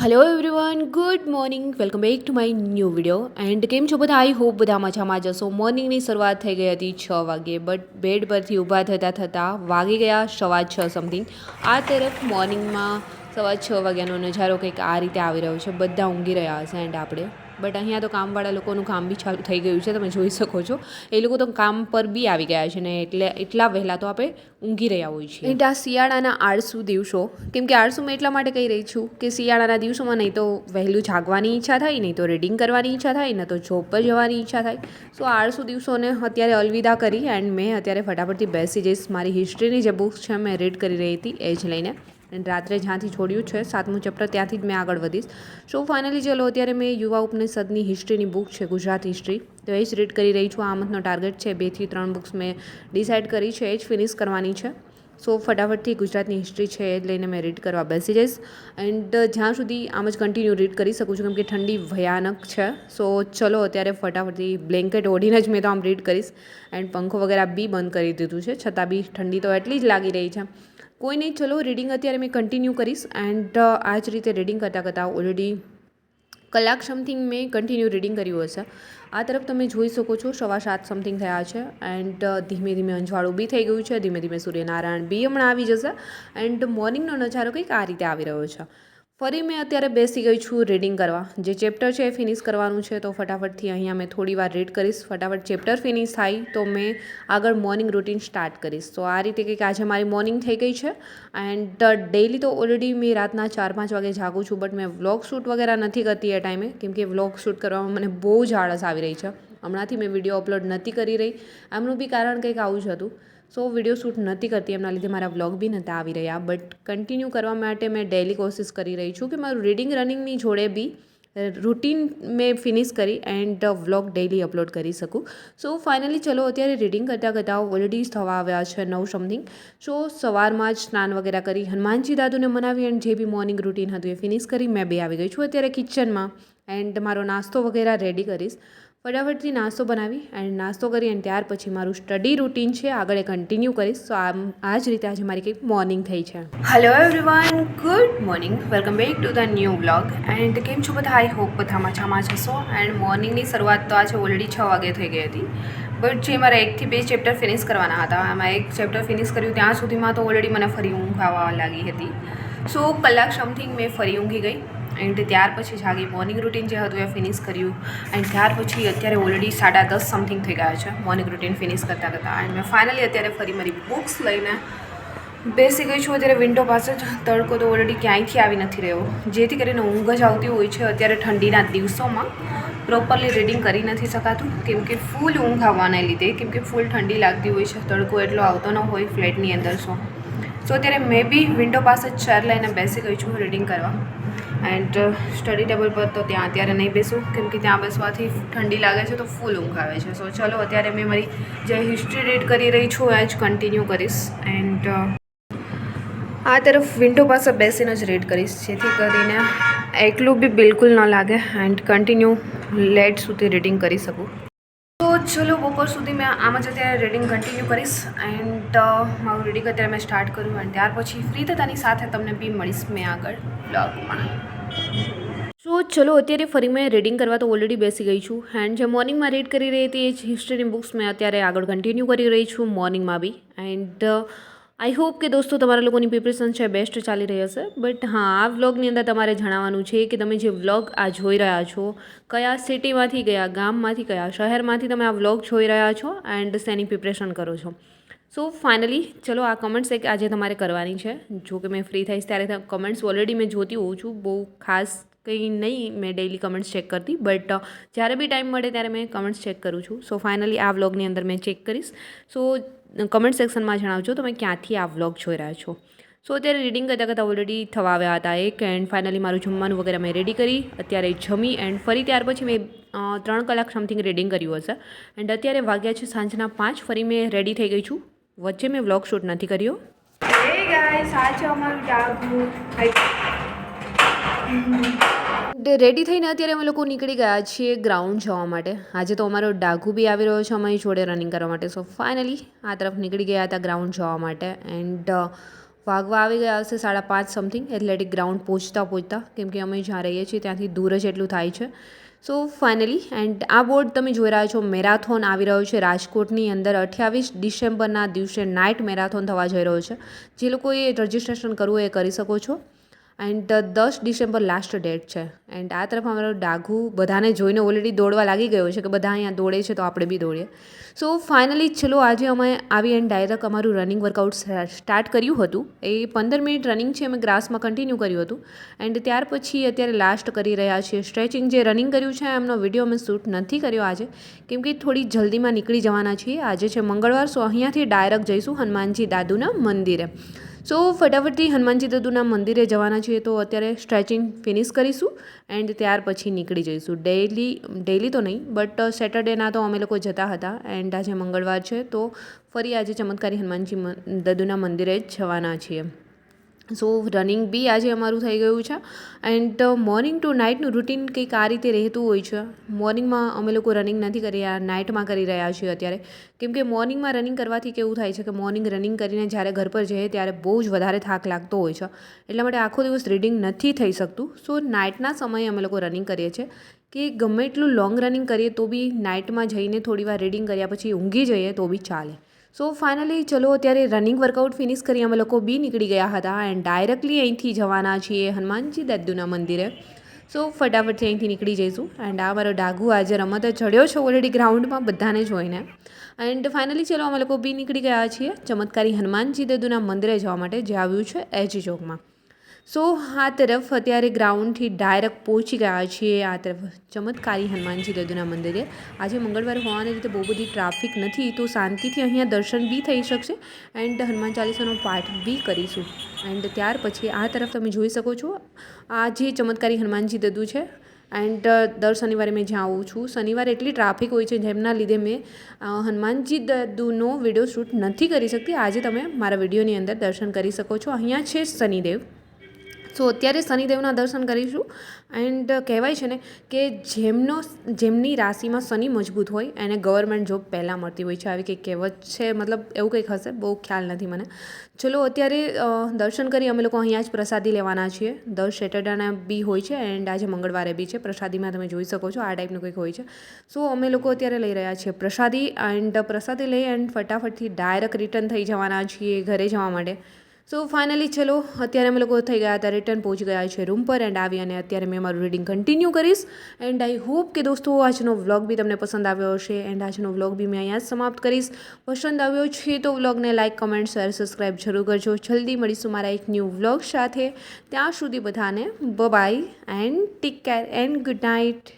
Hello everyone, good morning. Welcome back to my new video. And કેમ છો બધા? I hope બધા મજામાં જશો. મોર્નિંગની શરૂઆત થઈ ગઈ હતી 6 વાગ્યે, બટ બેડ પરથી ઊભા થતાં વાગી ગયા 6:15 સમથિંગ. આ તરફ મોર્નિંગમાં 6:15 નજારો કંઈક આ રીતે આવી રહ્યો છે. બધા ઊંઘી રહ્યા હશે એન્ડ આપણે બટ અહીંયા તો કામવાળા લોકોનું કામ બી ચાલુ થઈ ગયું છે, તમે જોઈ શકો છો. એ લોકો તો કામ પર બી આવી ગયા છે ને એટલે એટલા વહેલા તો આપણે ઊંઘી રહ્યા હોઈએ છીએ. એન્ડ આ શિયાળાના આળસુ દિવસો, કેમ કે આળસુ મેં એટલા માટે કહી રહી છું કે શિયાળાના દિવસોમાં નહીં તો વહેલું જાગવાની ઈચ્છા થાય, નહીં તો રીડિંગ કરવાની ઈચ્છા થાય, નહીં તો જોબ પર જવાની ઈચ્છા થાય. સો આળસુ દિવસોને અત્યારે અલવિદા કરી એન્ડ મેં અત્યારે ફટાફટથી બેસી જઈશ. મારી હિસ્ટ્રીની જે બુક છે મેં રીડ કરી રહી હતી એ જ લઈને. એન્ડ રાત્રે જ્યાંથી છોડ્યું છે 7મું ચેપ્ટર ત્યાંથી જ મેં આગળ વધીશ. સો ફાઇનલી ચલો અત્યારે મેં યુવા ઉપનિષદની હિસ્ટ્રીની બુક છે, ગુજરાત હિસ્ટ્રી, તો એ જ રીડ કરી રહી છું. આ મંથનો ટાર્ગેટ છે 2 થી 3 બુક્સ મેં ડિસાઇડ કરી છે, એ જ ફિનિશ કરવાની છે. સો ફટાફટથી ગુજરાતની હિસ્ટ્રી છે એ જ લઈને મેં રીડ કરવા બેસી જઈશ. એન્ડ જ્યાં સુધી આમ જ કન્ટિન્યુ રીડ કરી શકું છું, કેમ કે ઠંડી ભયાનક છે. સો ચલો અત્યારે ફટાફટથી બ્લેન્કેટ ઓઢીને જ મેં તો આમ રીડ કરીશ. એન્ડ પંખો વગેરે બી બંધ કરી દીધું છે, છતાં બી ઠંડી તો એટલી જ લાગી રહી છે. કોઈ નહીં, ચલો રીડિંગ અત્યારે મેં કન્ટિન્યુ કરીશ. એન્ડ આ જ રીતે રીડિંગ કરતાં ઓલરેડી કલાક સમથિંગ મેં કન્ટિન્યુ રીડિંગ કર્યું હશે. આ તરફ તમે જોઈ શકો છો 7:15 સમથિંગ થયા છે. એન્ડ ધીમે ધીમે અંજવાળું બી થઈ ગયું છે, ધીમે ધીમે સૂર્યનારાયણ બી હમણાં આવી જશે. એન્ડ મોર્નિંગનો નજારો કંઈક આ રીતે આવી રહ્યો છે. ફરી મેં અત્યારે બેસી ગઈ છું રીડિંગ કરવા. જે ચેપ્ટર છે એ ફિનિશ કરવાનું છે, તો ફટાફટથી અહીંયા મેં થોડી વાર રીડ કરીશ. ફટાફટ ચેપ્ટર ફિનિશ થાય તો મેં આગળ મોર્નિંગ રૂટીન સ્ટાર્ટ કરીશ. તો આ રીતે કંઈક આજે મારી મોર્નિંગ થઈ ગઈ છે. એન્ડ ડેઈલી તો ઓલરેડી મેં રાતના 4-5 વાગે જાગું છું, બટ મેં વ્લોગ શૂટ વગેરે નથી કરતી એ ટાઈમે, કેમ કે વ્લોગ શૂટ કરવામાં મને બહુ જ આળસ આવી રહી છે. હમણાંથી મેં વિડીયો અપલોડ નથી કરી રહી. એમનું બી કારણ કંઈક આવું જ હતું. સો વિડીયો શૂટ નથી કરતી, એમના લીધે મારા વ્લોગ બી નહોતા આવી રહ્યા. બટ કન્ટિન્યુ કરવા માટે મેં ડેઈલી કોશિશ કરી રહી છું કે મારું રીડિંગ રનિંગની જોડે બી રૂટીન મેં ફિનિશ કરી એન્ડ વ્લોગ ડેઈલી અપલોડ કરી શકું. સો ફાઇનલી ચલો અત્યારે રીડિંગ કરતાં ઓલરેડી થવા આવ્યા છે 9 સમથિંગ. સો સવારમાં જ સ્નાન વગેરે કરી હનુમાનજી દાદુને મનાવી એન્ડ જે બી મોર્નિંગ રૂટીન હતું એ ફિનિશ કરી મેં બી આવી ગઈ છું અત્યારે કિચનમાં. એન્ડ મારો નાસ્તો વગેરે રેડી કરીશ. ફટાફટથી નાસ્તો બનાવી એન્ડ નાસ્તો કરી અને ત્યાર પછી મારું સ્ટડી રૂટીન છે આગળ એ કન્ટિન્યુ કરીશ. સો આ જ રીતે આજે મારી કંઈક મોર્નિંગ થઈ છે. Hello everyone, good morning. Welcome back to the new vlog. And કેમ છો બધા? આઈ હોપ બધા મજામાં જશો. એન્ડ મોર્નિંગની શરૂઆત તો આજે ઓલરેડી 6 વાગે થઈ ગઈ હતી. બટ જે મારા 1 થી 2 ચેપ્ટર ફિનિશ કરવાના હતા, એમાં એક ચેપ્ટર ફિનિશ કર્યું ત્યાં સુધીમાં તો ઓલરેડી મને ફરી ઊંઘ આવવા લાગી હતી. સો કલાક સમથિંગ મેં ફરી ઊંઘી ગઈ. એન્ડ ત્યાર પછી જાગી, મોર્નિંગ રૂટીન જે હતું એ ફિનિશ કર્યું. એન્ડ ત્યાર પછી અત્યારે ઓલરેડી 10:30 સમથિંગ થઈ ગયા છે મોર્નિંગ રૂટીન ફિનિશ કરતાં. એન્ડ મેં ફાઇનલી અત્યારે ફરી મારી બુક્સ લઈને બેસી ગઈ છું. અત્યારે વિન્ડો પાસે જ તડકો તો ઓલરેડી ક્યાંયથી આવી નથી રહ્યો, જેથી કરીને ઊંઘ જ આવતી હોય છે. અત્યારે ઠંડીના દિવસોમાં પ્રોપરલી રીડિંગ કરી નથી શકાતું, કેમ કે ફૂલ ઊંઘ આવવાના લીધે, કેમ કે ફૂલ ઠંડી લાગતી હોય છે, તડકો એટલો આવતો ન હોય ફ્લેટની અંદર. સો અત્યારે મેં બી વિન્ડો પાસે જ ચેર લઈને બેસી ગઈ છું રીડિંગ કરવા. એન્ડ સ્ટડી ટેબલ પર તો ત્યાં અત્યારે નહીં બેસું, કેમ કે ત્યાં બેસવાથી ઠંડી લાગે છે, તો ફૂલ ઊંઘ આવે છે. સો ચલો અત્યારે મેં મારી જે હિસ્ટ્રી રીડ કરી રહી છું એ જ કન્ટિન્યુ કરીશ. એન્ડ આ તરફ વિન્ડો પાસે બેસીને જ રીડ કરીશ, જેથી કરીને એકલું બી બિલકુલ ન લાગે એન્ડ કન્ટિન્યુ લેટ સુધી રીડિંગ કરી શકું. તો ચલો બપોર સુધી મેં આમ જ અત્યારે રીડિંગ કન્ટિન્યુ કરીશ. એન્ડ મારું રીડિંગ અત્યારે મેં સ્ટાર્ટ કર્યું અને ત્યાર પછી ફ્રી થતાની સાથે તમને બી મળીશ મેં આગળ બ્લોગમાં. સો ચલો અત્યારે ફરી મેં રીડિંગ કરવા તો ઓલરેડી બેસી ગઈ છું. એન્ડ જે મોર્નિંગમાં રીડ કરી રહી હતી એ જ હિસ્ટ્રીની બુક્સ મેં અત્યારે આગળ કન્ટિન્યુ કરી રહી છું મોર્નિંગમાં બી. એન્ડ આઈ હોપ કે દોસ્તો તમારા લોકોની પ્રિપરેશન છે બેસ્ટ ચાલી રહી હશે. બટ હા, આ વ્લોગની અંદર તમારે જણાવવાનું છે કે તમે જે વ્લોગ આ જોઈ રહ્યા છો, કયા સિટીમાંથી, કયા ગામમાંથી, કયા શહેરમાંથી તમે આ વ્લોગ જોઈ રહ્યા છો એન્ડ શેની પ્રિપરેશન કરો છો. સો ફાઇનલી ચલો આ કમેન્ટ્સ એક આજે તમારે કરવાની છે. જો કે મેં ફ્રી થઈશ ત્યારે કમેન્ટ્સ ઓલરેડી મેં જોતી હોઉં છું, બહુ ખાસ કંઈ નહીં મેં ડેઈલી કમેન્ટ્સ ચેક કરતી, બટ જ્યારે બી ટાઈમ મળે ત્યારે મેં કમેન્ટ્સ ચેક કરું છું. સો ફાઇનલી આ વ્લોગની અંદર મેં ચેક કરીશ. સો કમેન્ટ સેક્શનમાં જણાવજો તમે ક્યાંથી આ વ્લોગ જોઈ રહ્યા છો. સો અત્યારે રીડિંગ કરતાં ઓલરેડી થવા આવ્યા હતા એક. એન્ડ ફાઇનલી મારું જમવાનું વગેરે મેં રેડી કરી, અત્યારે જમી એન્ડ ફરી ત્યાર પછી મેં 3 કલાક સમથિંગ રીડિંગ કર્યું હશે. એન્ડ અત્યારે વાગ્યા છે સાંજના 5. ફરી મેં રેડી થઈ ગઈ છું. વચ્ચે મેં વ્લોગ શૂટ નથી કર્યો. હે ગાઈસ, આ છે અમારું ડાગુ. રેડી થઈને અત્યારે અમે લોકો નીકળી ગયા છીએ ગ્રાઉન્ડ જવા માટે. આજે તો અમારો ડાઘુ બી આવી રહ્યો છે અમારી જોડે રનિંગ કરવા માટે. સો ફાઇનલી આ તરફ નીકળી ગયા હતા ગ્રાઉન્ડ જવા માટે. એન્ડ વાગવા આવી ગયા હશે 5:30 સમથિંગ એથ્લેટિક ગ્રાઉન્ડ પહોંચતા કેમ કે અમે જ્યાં રહીએ છીએ ત્યાંથી દૂર જ એટલું થાય છે. સો ફાઇનલી એન્ડ આ બોર્ડ તમે જોઈ રહ્યા છો મેરાથોન આવી રહ્યો છે રાજકોટની અંદર 28 ડિસેમ્બરના દિવસે નાઇટ મેરાથોન થવા જઈ રહ્યો છે. જે લોકોએ રજિસ્ટ્રેશન કરવું એ કરી શકો છો. એન્ડ 10 ડિસેમ્બર લાસ્ટ ડેટ છે. એન્ડ આ તરફ અમારો ડાઘુ બધાને જોઈને ઓલરેડી દોડવા લાગી ગયો છે કે બધા અહીંયા દોડે છે તો આપણે બી દોડીએ. સો ફાઇનલી ચલો આજે અમે આવી એન્ડ ડાયરેક્ટ અમારું રનિંગ વર્કઆઉટ સ્ટાર્ટ કર્યું હતું. એ 15 મિનિટ રનિંગ છે અમે ગ્રાસમાં કન્ટિન્યુ કર્યું હતું. એન્ડ ત્યાર પછી અત્યારે લાસ્ટ કરી રહ્યા છીએ સ્ટ્રેચિંગ. જે રનિંગ કર્યું છે એમનો વિડીયો અમે શૂટ નથી કર્યો આજે કેમ કે થોડી જલ્દીમાં નીકળી જવાના છીએ. આજે છે મંગળવાર, સો અહીંયાથી ડાયરેક્ટ જઈશું હનુમાનજી દાદુના મંદિરે. સો ફટાફટથી હનુમાનજી દાદુના મંદિરે જવાના છીએ તો અત્યારે સ્ટ્રેચિંગ ફિનિશ કરીશું એન્ડ ત્યાર પછી નીકળી જઈશું. ડેઈલી તો નહીં બટ સેટરડેના તો અમે લોકો જતા હતા એન્ડ આજે મંગળવાર છે તો ફરી આજે ચમત્કારી હનુમાનજી દાદુના મંદિરે જ જવાના છીએ. સો રનિંગ બી આજે અમારું થઈ ગયું છે એન્ડ મોર્નિંગ ટુ નાઇટનું રૂટીન કંઈક આ રીતે રહેતું હોય છે. મોર્નિંગમાં અમે લોકો રનિંગ નથી કરી રહ્યા, નાઇટમાં કરી રહ્યા છીએ અત્યારે કેમ કે મોર્નિંગમાં રનિંગ કરવાથી કેવું થાય છે કે મોર્નિંગ રનિંગ કરીને જ્યારે ઘર પર જઈએ ત્યારે બહુ જ વધારે થાક લાગતો હોય છે. એટલા માટે આખો દિવસ રીડિંગ નથી થઈ શકતું. સો નાઇટના સમયે અમે લોકો રનિંગ કરીએ છીએ કે ગમે એટલું લોંગ રનિંગ કરીએ તો બી નાઇટમાં જઈને થોડી વાર રીડિંગ કર્યા પછી ઊંઘી જઈએ તો બી ચાલે. સો ફાઇનલી ચલો અત્યારે રનિંગ વર્કઆઉટ ફિનિશ કરી અમે લોકો બી નીકળી ગયા હતા એન્ડ ડાયરેક્ટલી અહીંથી જવાના છીએ હનુમાનજી દાદુના મંદિરે. સો ફટાફટથી અહીંથી નીકળી જઈશું એન્ડ આ મારો ડાઘુ આજે રમતે ચડ્યો છે ઓલરેડી ગ્રાઉન્ડમાં બધાને જોઈને. એન્ડ ફાઇનલી ચલો અમે લોકો બી નીકળી ગયા છીએ ચમત્કારી હનુમાનજી દાદુના મંદિરે જવા માટે, જે આવ્યું છે એચ ચોકમાં. સો આ તરફ અત્યારે ગ્રાઉન્ડથી ડાયરેક્ટ પહોંચી ગયા છીએ આ તરફ ચમત્કારી હનુમાનજી દાદુના મંદિરે. આજે મંગળવાર હોવાને લીધે બહુ બધી ટ્રાફિક નથી તો શાંતિથી અહીંયા દર્શન બી થઈ શકશે એન્ડ હનુમાન ચાલીસાનો પાઠ બી કરીશું. એન્ડ ત્યાર પછી આ તરફ તમે જોઈ શકો છો આ જે ચમત્કારી હનુમાનજી દાદુ છે એન્ડ દર શનિવારે મેં જ્યાં આવું છું, શનિવારે એટલી ટ્રાફિક હોય છે જેમના લીધે મેં હનુમાનજી દાદુનો વિડીયો શૂટ નથી કરી શકતી. આજે તમે મારા વિડીયોની અંદર દર્શન કરી શકો છો. અહીંયા છે શનિદેવ. સો અત્યારે શનિદેવના દર્શન કરીશું એન્ડ કહેવાય છે ને કે જેમની રાશિમાં શનિ મજબૂત હોય એને ગવર્મેન્ટ જોબ પહેલાં મળતી હોય છે, આવી કંઈક કહેવત છે, મતલબ એવું કંઈક હશે, બહુ ખ્યાલ નથી મને. ચલો અત્યારે દર્શન કરી અમે લોકો અહીંયા જ પ્રસાદી લેવાના છીએ. દર સેટરડેના બી હોય છે એન્ડ આજે મંગળવારે બી છે. પ્રસાદીમાં તમે જોઈ શકો છો આ ટાઈપનું કંઈક હોય છે. સો અમે લોકો અત્યારે લઈ રહ્યા છીએ પ્રસાદી એન્ડ પ્રસાદી લઈ એન્ડ ફટાફટથી ડાયરેક્ટ રિટર્ન થઈ જવાના છીએ ઘરે જવા માટે. સો ફાઇનલી ચલો અત્યારે અમે લોકો થઈ ગયા હતા રિટર્ન પહોંચી ગયા છે રૂમ પર એન્ડ આવી અને અત્યારે મેં મારું રીડિંગ કન્ટિન્યુ કરીશ. એન્ડ આઈ હોપ કે દોસ્તો આજનો વ્લોગ બી તમને પસંદ આવ્યો હશે એન્ડ આજનો વ્લોગ બી મેં અહીંયા જ સમાપ્ત કરીશ. પસંદ આવ્યો છે તો વ્લોગને લાઇક, કમેન્ટ, શેર, સબસ્ક્રાઈબ જરૂર કરજો. જલ્દી મળીશું મારા એક ન્યૂ વ્લોગ સાથે. ત્યાં સુધી બધાને bye and take care and good night.